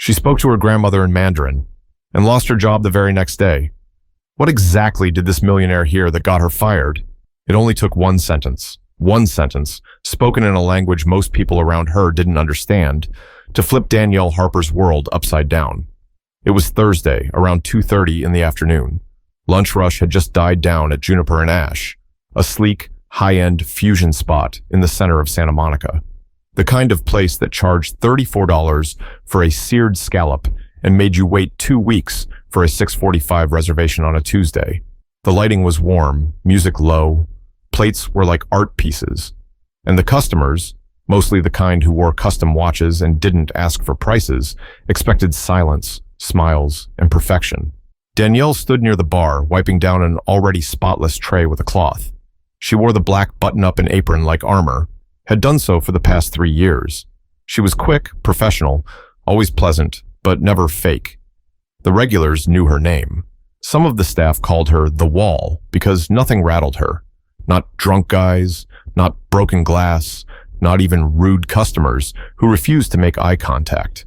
She spoke to her grandmother in Mandarin and lost her job the very next day. What exactly did this millionaire hear that got her fired? It only took one sentence, spoken in a language most people around her didn't understand, to flip Danielle Harper's world upside down. It was Thursday, around 2:30 in the afternoon. Lunch rush had just died down at Juniper and Ash, a sleek, high-end fusion spot in the center of Santa Monica. The kind of place that charged $34 for a seared scallop and made you wait 2 weeks for a 6:45 reservation on a Tuesday. The lighting was warm, music low, plates were like art pieces, and the customers, mostly the kind who wore custom watches and didn't ask for prices, expected silence, smiles, and perfection. Danielle stood near the bar, wiping down an already spotless tray with a cloth. She wore the black button-up and apron like armor, had done so for the past 3 years. She was quick, professional, always pleasant, but never fake. The regulars knew her name. Some of the staff called her the Wall because nothing rattled her. Not drunk guys, not broken glass, not even rude customers who refused to make eye contact.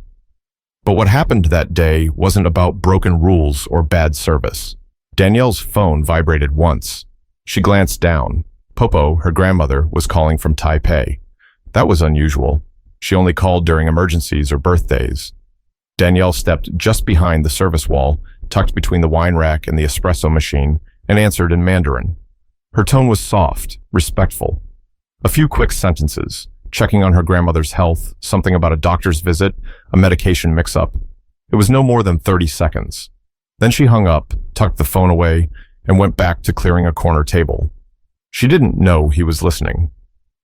But what happened that day wasn't about broken rules or bad service. Danielle's phone vibrated once. She glanced down. Popo, her grandmother, was calling from Taipei. That was unusual. She only called during emergencies or birthdays. Danielle stepped just behind the service wall, tucked between the wine rack and the espresso machine, and answered in Mandarin. Her tone was soft, respectful. A few quick sentences, checking on her grandmother's health, something about a doctor's visit, a medication mix-up. It was no more than 30 seconds. Then she hung up, tucked the phone away, and went back to clearing a corner table. She didn't know he was listening.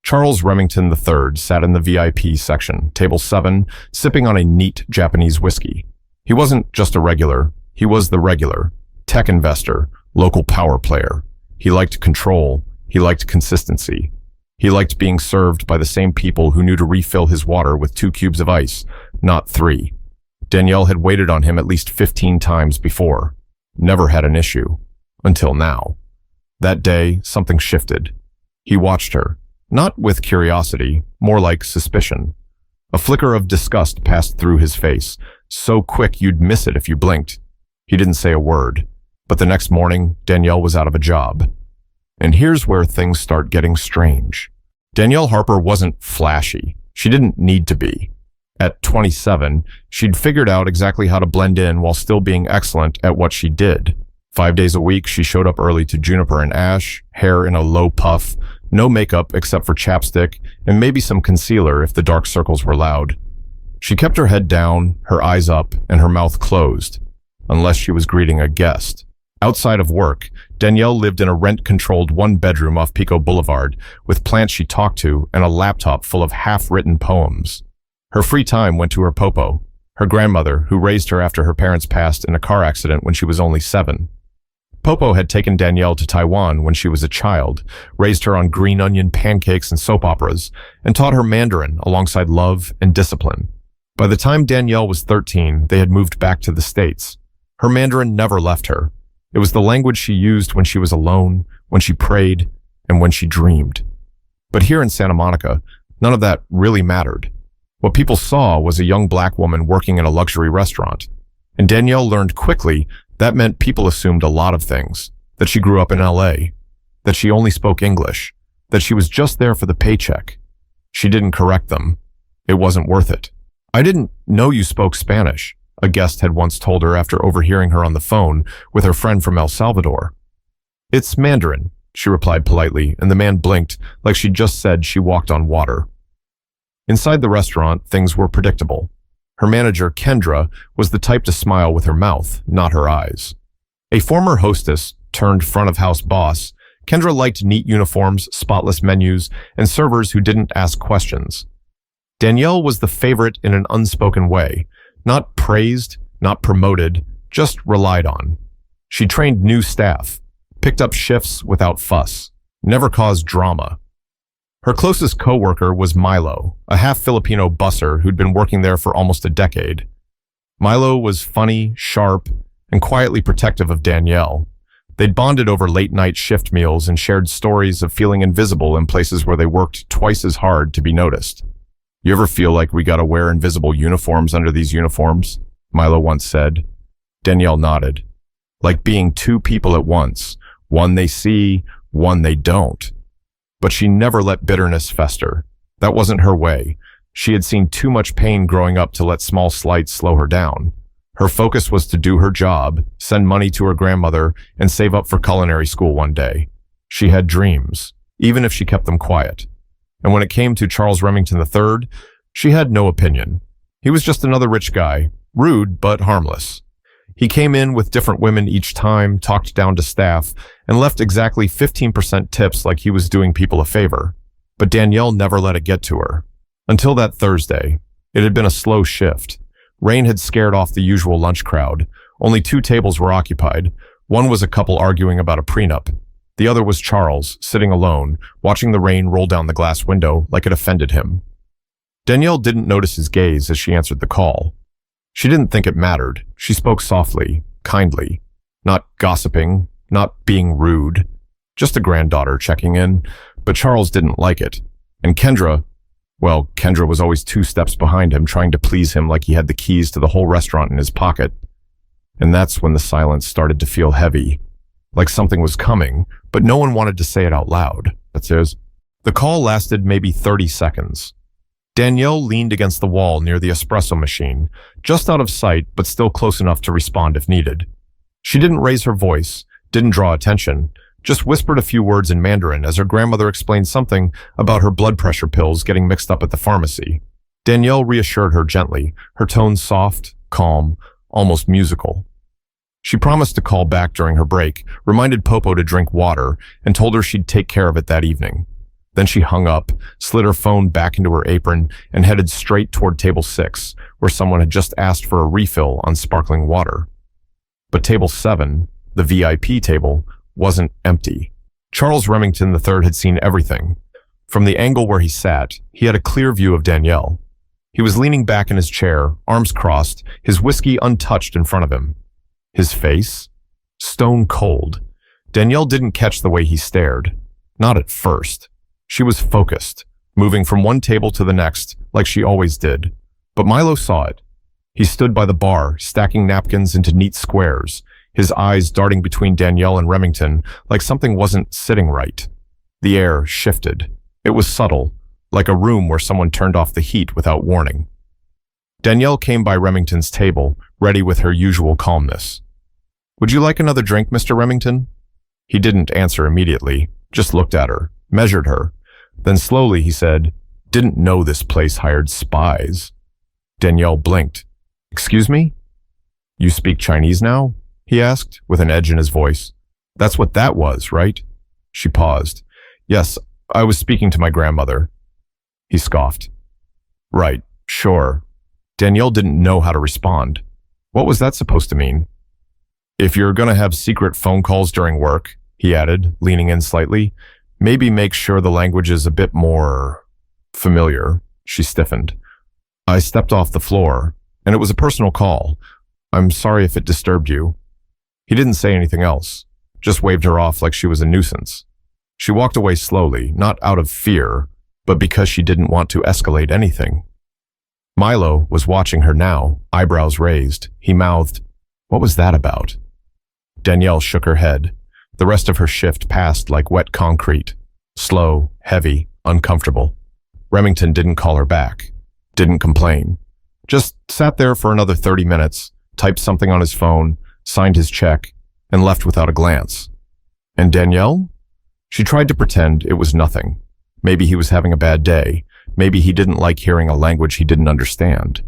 Charles Remington III sat in the VIP section, table 7, sipping on a neat Japanese whiskey. He wasn't just a regular, he was the regular. Tech investor, local power player. He liked control, he liked consistency. He liked being served by the same people who knew to refill his water with 2 cubes of ice, not 3. Danielle had waited on him at least 15 times before. Never had an issue. Until now. That day, something shifted. He watched her. Not with curiosity, more like suspicion. A flicker of disgust passed through his face, so quick you'd miss it if you blinked. He didn't say a word, but the next morning, Danielle was out of a job. And here's where things start getting strange. Danielle Harper wasn't flashy. She didn't need to be. At 27, she'd figured out exactly how to blend in while still being excellent at what she did. 5 days a week, she showed up early to Juniper and Ash, hair in a low puff, no makeup except for chapstick, and maybe some concealer if the dark circles were loud. She kept her head down, her eyes up, and her mouth closed, unless she was greeting a guest. Outside of work, Danielle lived in a rent-controlled 1-bedroom off Pico Boulevard with plants she talked to and a laptop full of half-written poems. Her free time went to her popo, her grandmother, who raised her after her parents passed in a car accident when she was only 7. Popo had taken Danielle to Taiwan when she was a child, raised her on green onion pancakes and soap operas, and taught her Mandarin alongside love and discipline. By the time Danielle was 13, they had moved back to the States. Her Mandarin never left her. It was the language she used when she was alone, when she prayed, and when she dreamed. But here in Santa Monica, none of that really mattered. What people saw was a young black woman working in a luxury restaurant. And Danielle learned quickly that meant people assumed a lot of things. That she grew up in LA. That she only spoke English. That she was just there for the paycheck. She didn't correct them. It wasn't worth it. "I didn't know you spoke Spanish," a guest had once told her after overhearing her on the phone with her friend from El Salvador. "It's Mandarin," she replied politely, and the man blinked like she'd just said she walked on water. Inside the restaurant, things were predictable. Her manager, Kendra, was the type to smile with her mouth, not her eyes. A former hostess turned front-of-house boss, Kendra liked neat uniforms, spotless menus, and servers who didn't ask questions. Danielle was the favorite in an unspoken way, not praised, not promoted, just relied on. She trained new staff, picked up shifts without fuss, never caused drama. Her closest coworker was Milo, a half-Filipino busser who'd been working there for almost a decade. Milo was funny, sharp, and quietly protective of Danielle. They'd bonded over late-night shift meals and shared stories of feeling invisible in places where they worked twice as hard to be noticed. You ever feel like we gotta wear invisible uniforms under these uniforms? Milo once said. Danielle nodded. Like being two people at once, one they see, one they don't. But she never let bitterness fester. That wasn't her way. She had seen too much pain growing up to let small slights slow her down. Her focus was to do her job, send money to her grandmother, and save up for culinary school one day. She had dreams, even if she kept them quiet. And when it came to Charles Remington III, she had no opinion. He was just another rich guy, rude but harmless. He came in with different women each time, talked down to staff, and left exactly 15% tips like he was doing people a favor. But Danielle never let it get to her. Until that Thursday. It had been a slow shift. Rain had scared off the usual lunch crowd. Only 2 tables were occupied. One was a couple arguing about a prenup. The other was Charles, sitting alone, watching the rain roll down the glass window like it offended him. Danielle didn't notice his gaze as she answered the call. She didn't think it mattered. She spoke softly, kindly, not gossiping, not being rude. Just a granddaughter checking in, but Charles didn't like it. And Kendra was always 2 steps behind him, trying to please him like he had the keys to the whole restaurant in his pocket. And that's when the silence started to feel heavy, like something was coming, but no one wanted to say it out loud. The call lasted maybe 30 seconds. Danielle leaned against the wall near the espresso machine, just out of sight but still close enough to respond if needed. She didn't raise her voice, didn't draw attention, just whispered a few words in Mandarin as her grandmother explained something about her blood pressure pills getting mixed up at the pharmacy. Danielle reassured her gently, her tone soft, calm, almost musical. She promised to call back during her break, reminded Popo to drink water, and told her she'd take care of it that evening. Then she hung up, slid her phone back into her apron, and headed straight toward table 6, where someone had just asked for a refill on sparkling water. But table 7, the VIP table, wasn't empty. Charles Remington III had seen everything. From the angle where he sat, he had a clear view of Danielle. He was leaning back in his chair, arms crossed, his whiskey untouched in front of him. His face? Stone cold. Danielle didn't catch the way he stared. Not at first. She was focused, moving from one table to the next, like she always did. But Milo saw it. He stood by the bar, stacking napkins into neat squares, his eyes darting between Danielle and Remington like something wasn't sitting right. The air shifted. It was subtle, like a room where someone turned off the heat without warning. Danielle came by Remington's table, ready with her usual calmness. "Would you like another drink, Mr. Remington?" He didn't answer immediately, just looked at her, measured her. Then slowly he said, "Didn't know this place hired spies." Danielle blinked. "Excuse me? You speak Chinese now?" he asked, with an edge in his voice. "That's what that was, right?" She paused. "Yes, I was speaking to my grandmother." He scoffed. "Right, sure." Danielle didn't know how to respond. What was that supposed to mean? "If you're gonna have secret phone calls during work," he added, leaning in slightly, "maybe make sure the language is a bit more familiar." She stiffened. "I stepped off the floor, and it was a personal call. I'm sorry if it disturbed you." He didn't say anything else, just waved her off like she was a nuisance. She walked away slowly, not out of fear, but because she didn't want to escalate anything. Milo was watching her now, eyebrows raised. He mouthed, "What was that about?" Danielle shook her head. The rest of her shift passed like wet concrete. Slow, heavy, uncomfortable. Remington didn't call her back. Didn't complain. Just sat there for another 30 minutes, typed something on his phone, signed his check, and left without a glance. And Danielle? She tried to pretend it was nothing. Maybe he was having a bad day. Maybe he didn't like hearing a language he didn't understand.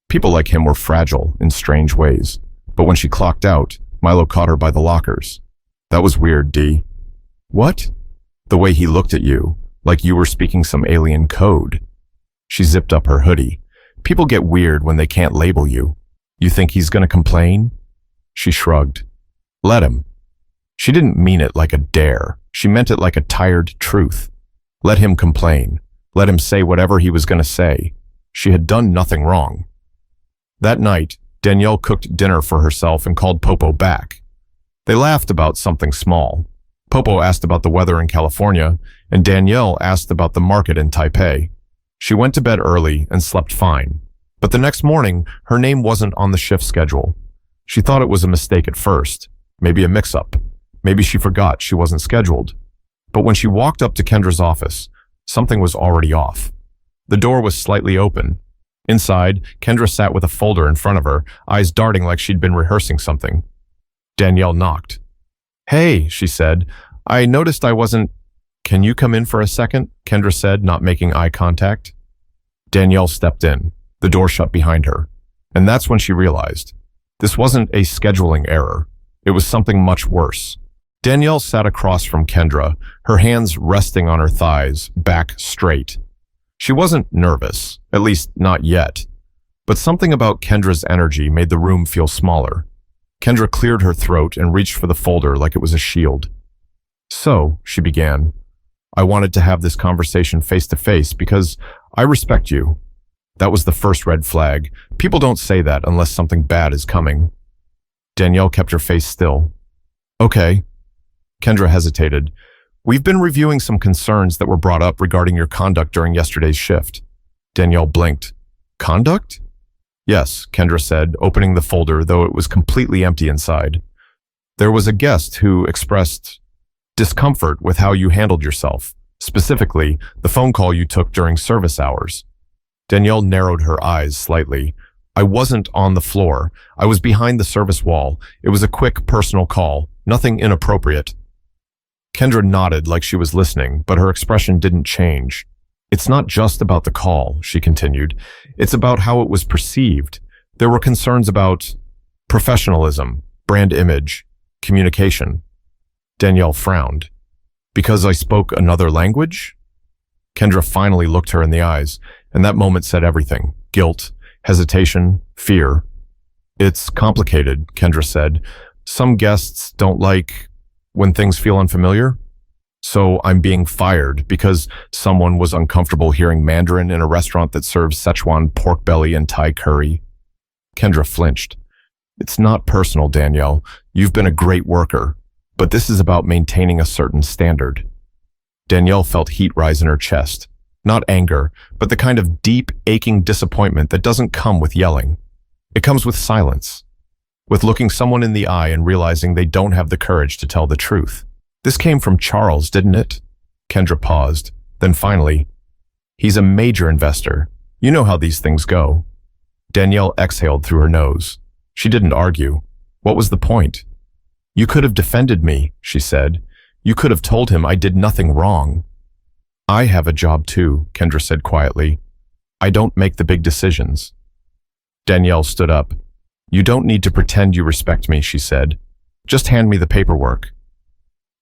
People like him were fragile in strange ways. But when she clocked out, Milo caught her by the lockers. "That was weird, D." "What?" "The way he looked at you, like you were speaking some alien code." She zipped up her hoodie. "People get weird when they can't label you. You think he's gonna complain?" She shrugged. "Let him." She didn't mean it like a dare. She meant it like a tired truth. Let him complain. Let him say whatever he was gonna say. She had done nothing wrong. That night, Danielle cooked dinner for herself and called Popo back. They laughed about something small. Popo asked about the weather in California, and Danielle asked about the market in Taipei. She went to bed early and slept fine. But the next morning, her name wasn't on the shift schedule. She thought it was a mistake at first, maybe a mix-up. Maybe she forgot she wasn't scheduled. But when she walked up to Kendra's office, something was already off. The door was slightly open. Inside, Kendra sat with a folder in front of her, eyes darting like she'd been rehearsing something. Danielle knocked. "Hey," she said. "I noticed I wasn't—" "Can you come in for a second?" Kendra said, not making eye contact. Danielle stepped in. The door shut behind her. And that's when she realized. This wasn't a scheduling error. It was something much worse. Danielle sat across from Kendra, her hands resting on her thighs, back straight. She wasn't nervous, at least not yet. But something about Kendra's energy made the room feel smaller. Kendra cleared her throat and reached for the folder like it was a shield. "So," she began, "I wanted to have this conversation face to face because I respect you." That was the first red flag. People don't say that unless something bad is coming. Danielle kept her face still. "Okay." Kendra hesitated. "We've been reviewing some concerns that were brought up regarding your conduct during yesterday's shift." Danielle blinked. "Conduct?" "Yes," Kendra said, opening the folder, though it was completely empty inside. "There was a guest who expressed discomfort with how you handled yourself, specifically the phone call you took during service hours." Danielle narrowed her eyes slightly. "I wasn't on the floor. I was behind the service wall. It was a quick personal call, nothing inappropriate." Kendra nodded like she was listening, but her expression didn't change. "It's not just about the call," she continued. "It's about how it was perceived. There were concerns about professionalism, brand image, communication." Danielle frowned. "Because I spoke another language?" Kendra finally looked her in the eyes, and that moment said everything. Guilt, hesitation, fear. "It's complicated," Kendra said. "Some guests don't like when things feel unfamiliar. So I'm being fired because someone was uncomfortable hearing Mandarin in a restaurant that serves Szechuan pork belly and Thai curry." Kendra flinched. "It's not personal, Danielle. You've been a great worker. But this is about maintaining a certain standard." Danielle felt heat rise in her chest. Not anger, but the kind of deep, aching disappointment that doesn't come with yelling. It comes with silence. With looking someone in the eye and realizing they don't have the courage to tell the truth. "This came from Charles, didn't it?" Kendra paused. Then finally, "He's a major investor. You know how these things go." Danielle exhaled through her nose. She didn't argue. What was the point? "You could have defended me," she said. "You could have told him I did nothing wrong." "I have a job too," Kendra said quietly. "I don't make the big decisions." Danielle stood up. "You don't need to pretend you respect me," she said. "Just hand me the paperwork."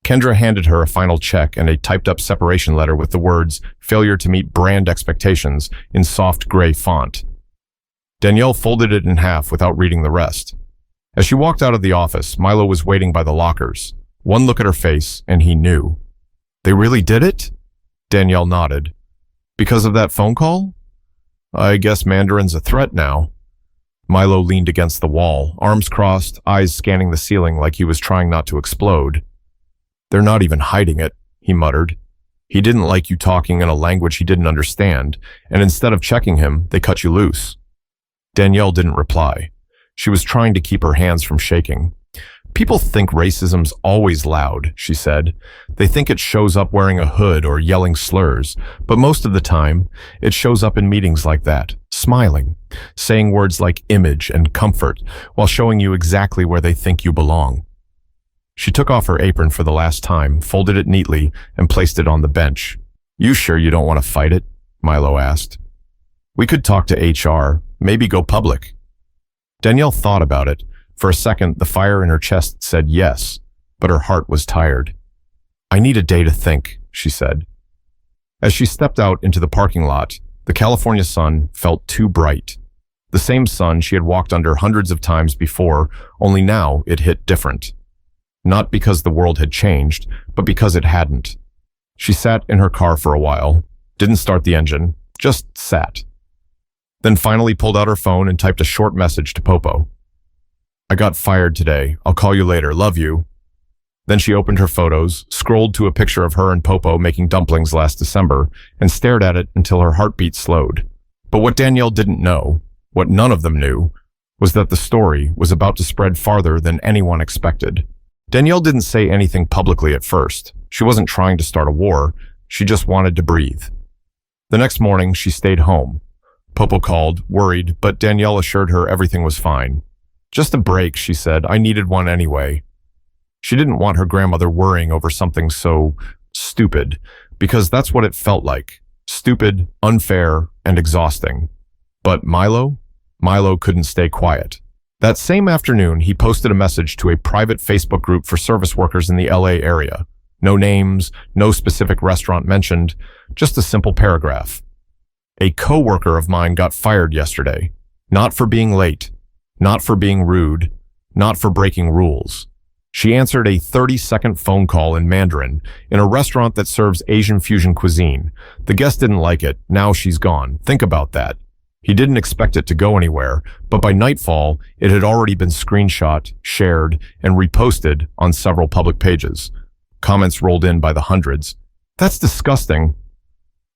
Kendra handed her a final check and a typed-up separation letter with the words, "Failure to meet brand expectations," in soft gray font. Danielle folded it in half without reading the rest. As she walked out of the office, Milo was waiting by the lockers. One look at her face, and he knew. "They really did it?" Danielle nodded. "Because of that phone call?" "I guess Mandarin's a threat now." Milo leaned against the wall, arms crossed, eyes scanning the ceiling like he was trying not to explode. "They're not even hiding it," he muttered. "He didn't like you talking in a language he didn't understand, and instead of checking him, they cut you loose." Danielle didn't reply. She was trying to keep her hands from shaking. "People think racism's always loud," she said. "They think it shows up wearing a hood or yelling slurs, but most of the time, it shows up in meetings like that, smiling, saying words like image and comfort while showing you exactly where they think you belong." She took off her apron for the last time, folded it neatly, and placed it on the bench. "You sure you don't want to fight it?" Milo asked. "We could talk to HR, maybe go public." Danielle thought about it. For a second, the fire in her chest said yes, but her heart was tired. "I need a day to think," she said. As she stepped out into the parking lot, the California sun felt too bright. The same sun she had walked under hundreds of times before, only now it hit different. Not because the world had changed, but because it hadn't. She sat in her car for a while, didn't start the engine, just sat. Then finally pulled out her phone and typed a short message to Popo. "I got fired today. I'll call you later. Love you." Then she opened her photos, scrolled to a picture of her and Popo making dumplings last December, and stared at it until her heartbeat slowed. But what Danielle didn't know, what none of them knew, was that the story was about to spread farther than anyone expected. Danielle didn't say anything publicly at first. She wasn't trying to start a war. She just wanted to breathe. The next morning, she stayed home. Popo called, worried, but Danielle assured her everything was fine. Just a break, she said. I needed one anyway. She didn't want her grandmother worrying over something so stupid, because that's what it felt like. Stupid, unfair, and exhausting. But Milo couldn't stay quiet. That same afternoon, he posted a message to a private Facebook group for service workers in the LA area. No names, no specific restaurant mentioned, just a simple paragraph. A coworker of mine got fired yesterday. Not for being late, not for being rude, not for breaking rules. She answered a 30-second phone call in Mandarin in a restaurant that serves Asian fusion cuisine. The guest didn't like it. Now she's gone. Think about that. He didn't expect it to go anywhere, but by nightfall, it had already been screenshot, shared, and reposted on several public pages. Comments rolled in by the hundreds. That's disgusting.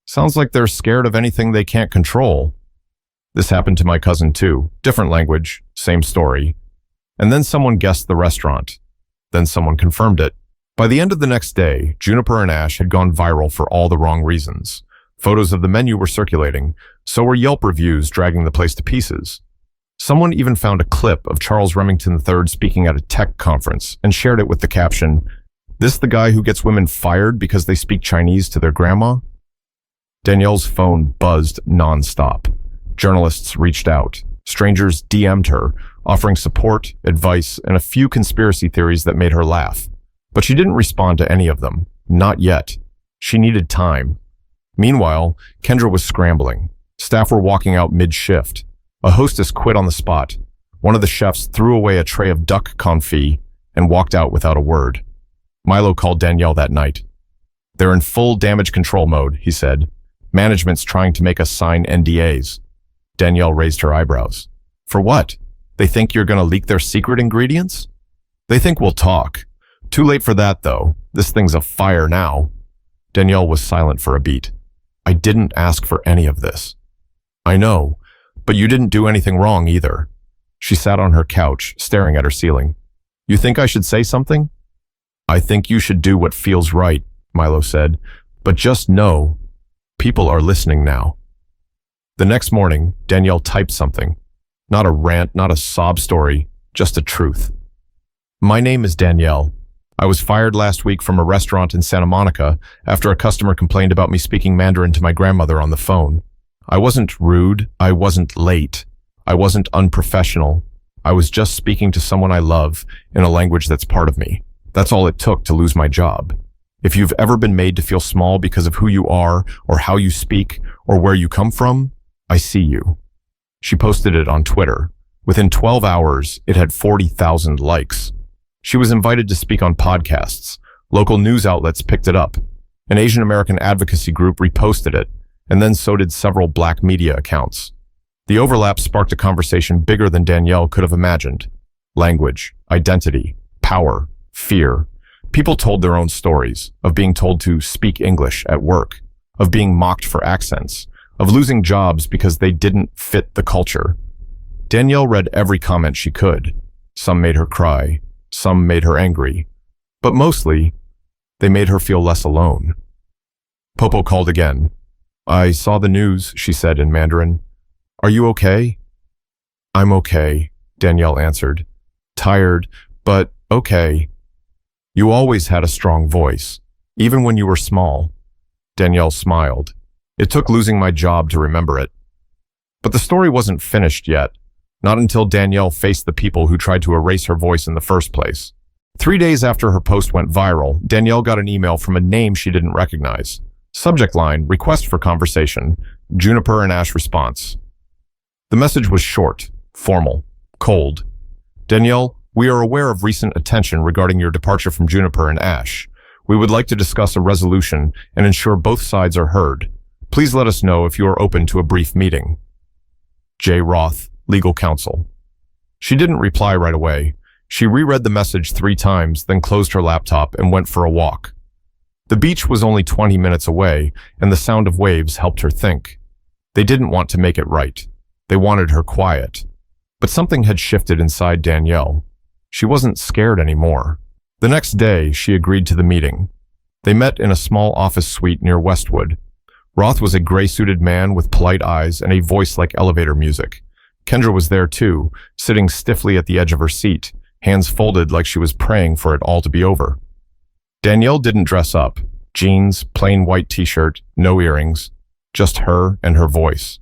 Sounds like they're scared of anything they can't control. This happened to my cousin too. Different language, same story. And then someone guessed the restaurant. Then someone confirmed it. By the end of the next day, Juniper and Ash had gone viral for all the wrong reasons. Photos of the menu were circulating, so were Yelp reviews dragging the place to pieces. Someone even found a clip of Charles Remington III speaking at a tech conference and shared it with the caption, "This the guy who gets women fired because they speak Chinese to their grandma?" Danielle's phone buzzed nonstop. Journalists reached out. Strangers DM'd her, offering support, advice, and a few conspiracy theories that made her laugh. But she didn't respond to any of them. Not yet. She needed time. Meanwhile, Kendra was scrambling. Staff were walking out mid-shift. A hostess quit on the spot. One of the chefs threw away a tray of duck confit and walked out without a word. Milo called Danielle that night. "They're in full damage control mode," he said. "Management's trying to make us sign NDAs." Danielle raised her eyebrows. "For what? They think you're going to leak their secret ingredients?" "They think we'll talk. Too late for that, though. This thing's afire now." Danielle was silent for a beat. "I didn't ask for any of this." "I know, but you didn't do anything wrong either." She sat on her couch, staring at her ceiling. "You think I should say something?" "I think you should do what feels right," Milo said. "But just know, people are listening now." The next morning, Danielle typed something. Not a rant, not a sob story, just a truth. "My name is Danielle. I was fired last week from a restaurant in Santa Monica after a customer complained about me speaking Mandarin to my grandmother on the phone. I wasn't rude. I wasn't late. I wasn't unprofessional. I was just speaking to someone I love in a language that's part of me. That's all it took to lose my job. If you've ever been made to feel small because of who you are or how you speak or where you come from, I see you." She posted it on Twitter. Within 12 hours, it had 40,000 likes. She was invited to speak on podcasts. Local news outlets picked it up. An Asian American advocacy group reposted it, and then so did several black media accounts. The overlap sparked a conversation bigger than Danielle could have imagined. Language, identity, power, fear. People told their own stories of being told to speak English at work, of being mocked for accents, of losing jobs because they didn't fit the culture. Danielle read every comment she could. Some made her cry, some made her angry, but mostly, they made her feel less alone. Popo called again. "I saw the news," she said in Mandarin. "Are you okay?" "I'm okay," Danielle answered. "Tired, but okay." "You always had a strong voice, even when you were small." Danielle smiled. "It took losing my job to remember it." But the story wasn't finished yet, not until Danielle faced the people who tried to erase her voice in the first place. 3 days after her post went viral, Danielle got an email from a name she didn't recognize. Subject line, "Request for conversation, Juniper and Ash response." The message was short, formal, cold. "Danielle, we are aware of recent attention regarding your departure from Juniper and Ash. We would like to discuss a resolution and ensure both sides are heard. Please let us know if you are open to a brief meeting. J. Roth, Legal Counsel." She didn't reply right away. She reread the message 3 times, then closed her laptop and went for a walk. The beach was only 20 minutes away, and the sound of waves helped her think. They didn't want to make it right. They wanted her quiet. But something had shifted inside Danielle. She wasn't scared anymore. The next day, she agreed to the meeting. They met in a small office suite near Westwood. Roth was a gray-suited man with polite eyes and a voice like elevator music. Kendra was there too, sitting stiffly at the edge of her seat, hands folded like she was praying for it all to be over. Danielle didn't dress up. Jeans, plain white t-shirt, no earrings, just her and her voice.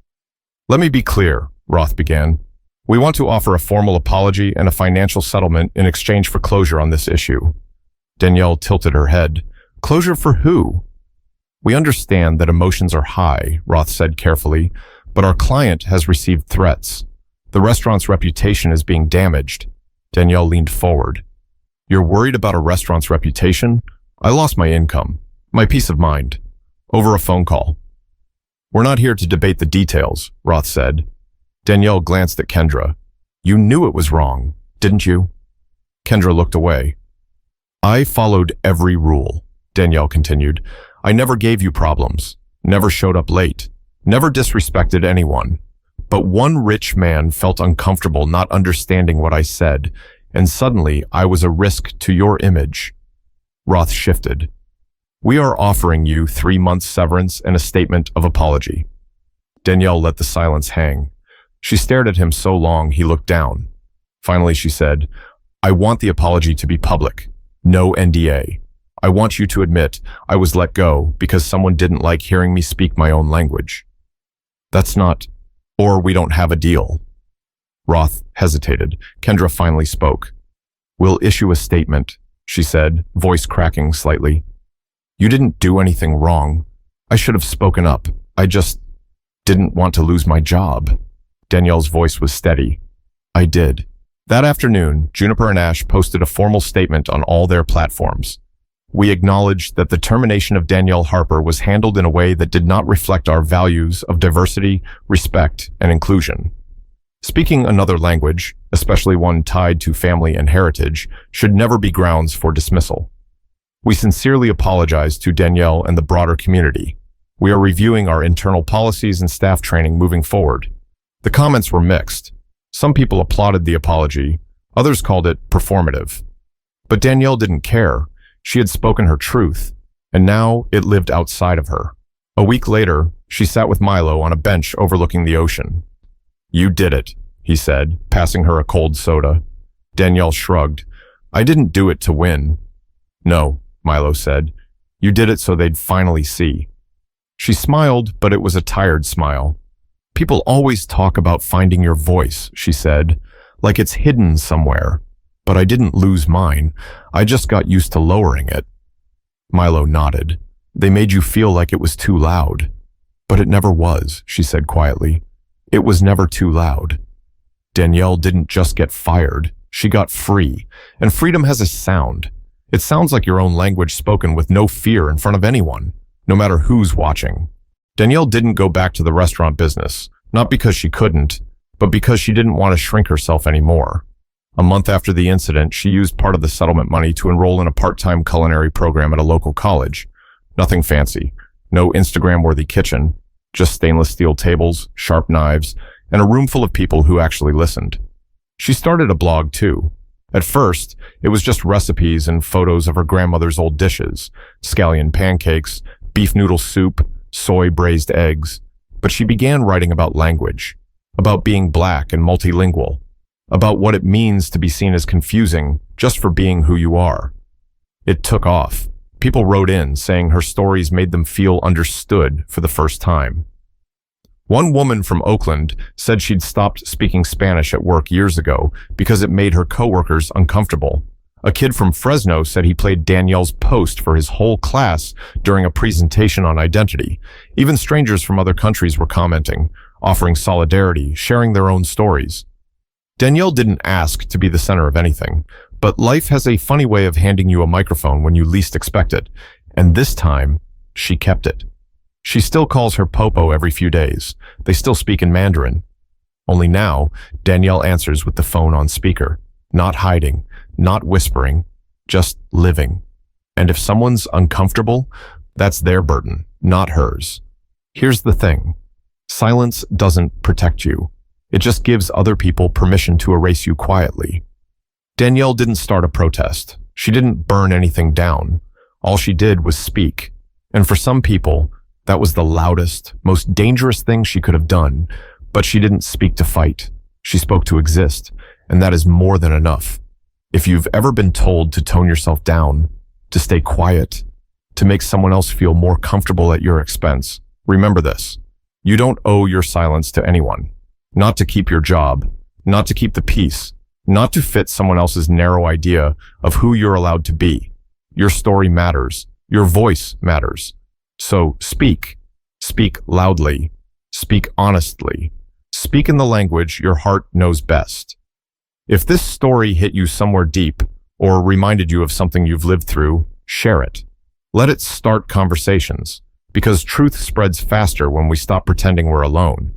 "Let me be clear," Roth began. "We want to offer a formal apology and a financial settlement in exchange for closure on this issue." Danielle tilted her head. "Closure for who?" "We understand that emotions are high," Roth said carefully, "but our client has received threats. The restaurant's reputation is being damaged." Danielle leaned forward. "You're worried about a restaurant's reputation? I lost my income, my peace of mind, over a phone call." "We're not here to debate the details," Roth said. Danielle glanced at Kendra. "You knew it was wrong, didn't you?" Kendra looked away. "I followed every rule," Danielle continued. "I never gave you problems, never showed up late, never disrespected anyone. But one rich man felt uncomfortable not understanding what I said, and suddenly I was a risk to your image." Roth shifted. "We are offering you 3 months severance and a statement of apology." Danielle let the silence hang. She stared at him so long he looked down. Finally she said, "I want the apology to be public. No NDA. I want you to admit I was let go because someone didn't like hearing me speak my own language." "That's not, or we don't have a deal." Roth hesitated. Kendra finally spoke. "We'll issue a statement," she said, voice cracking slightly. "You didn't do anything wrong. I should have spoken up. I just didn't want to lose my job." Danielle's voice was steady. "I did." That afternoon, Juniper and Ash posted a formal statement on all their platforms. "We acknowledge that the termination of Danielle Harper was handled in a way that did not reflect our values of diversity, respect, and inclusion. Speaking another language, especially one tied to family and heritage, should never be grounds for dismissal. We sincerely apologize to Danielle and the broader community. We are reviewing our internal policies and staff training moving forward." The comments were mixed. Some people applauded the apology, others called it performative. But Danielle didn't care. She had spoken her truth, and now it lived outside of her. A week later, she sat with Milo on a bench overlooking the ocean. "You did it," he said, passing her a cold soda. Danielle shrugged. "I didn't do it to win." "No," Milo said. "You did it so they'd finally see." She smiled, but it was a tired smile. "People always talk about finding your voice," she said, "like it's hidden somewhere. But I didn't lose mine. I just got used to lowering it." Milo nodded. "They made you feel like it was too loud." "But it never was," she said quietly. "It was never too loud." Danielle didn't just get fired. She got free. And freedom has a sound. It sounds like your own language spoken with no fear in front of anyone, no matter who's watching. Danielle didn't go back to the restaurant business, not because she couldn't, but because she didn't want to shrink herself anymore. A month after the incident, she used part of the settlement money to enroll in a part-time culinary program at a local college. Nothing fancy, no Instagram-worthy kitchen, just stainless steel tables, sharp knives, and a room full of people who actually listened. She started a blog too. At first, it was just recipes and photos of her grandmother's old dishes, scallion pancakes, beef noodle soup, soy braised eggs. But she began writing about language, about being black and multilingual, about what it means to be seen as confusing just for being who you are. It took off. People wrote in saying her stories made them feel understood for the first time. One woman from Oakland said she'd stopped speaking Spanish at work years ago because it made her coworkers uncomfortable. A kid from Fresno said he played Danielle's post for his whole class during a presentation on identity. Even strangers from other countries were commenting, offering solidarity, sharing their own stories. Danielle didn't ask to be the center of anything, but life has a funny way of handing you a microphone when you least expect it, and this time, she kept it. She still calls her Popo every few days. They still speak in Mandarin. Only now, Danielle answers with the phone on speaker, not hiding, not whispering, just living. And if someone's uncomfortable, that's their burden, not hers. Here's the thing. Silence doesn't protect you. It just gives other people permission to erase you quietly. Danielle didn't start a protest. She didn't burn anything down. All she did was speak. And for some people, that was the loudest, most dangerous thing she could have done. But she didn't speak to fight. She spoke to exist. And that is more than enough. If you've ever been told to tone yourself down, to stay quiet, to make someone else feel more comfortable at your expense, remember this. You don't owe your silence to anyone. Not to keep your job, not to keep the peace, not to fit someone else's narrow idea of who you're allowed to be. Your story matters. Your voice matters. So speak. Speak loudly. Speak honestly. Speak in the language your heart knows best. If this story hit you somewhere deep or reminded you of something you've lived through, share it. Let it start conversations, because truth spreads faster when we stop pretending we're alone.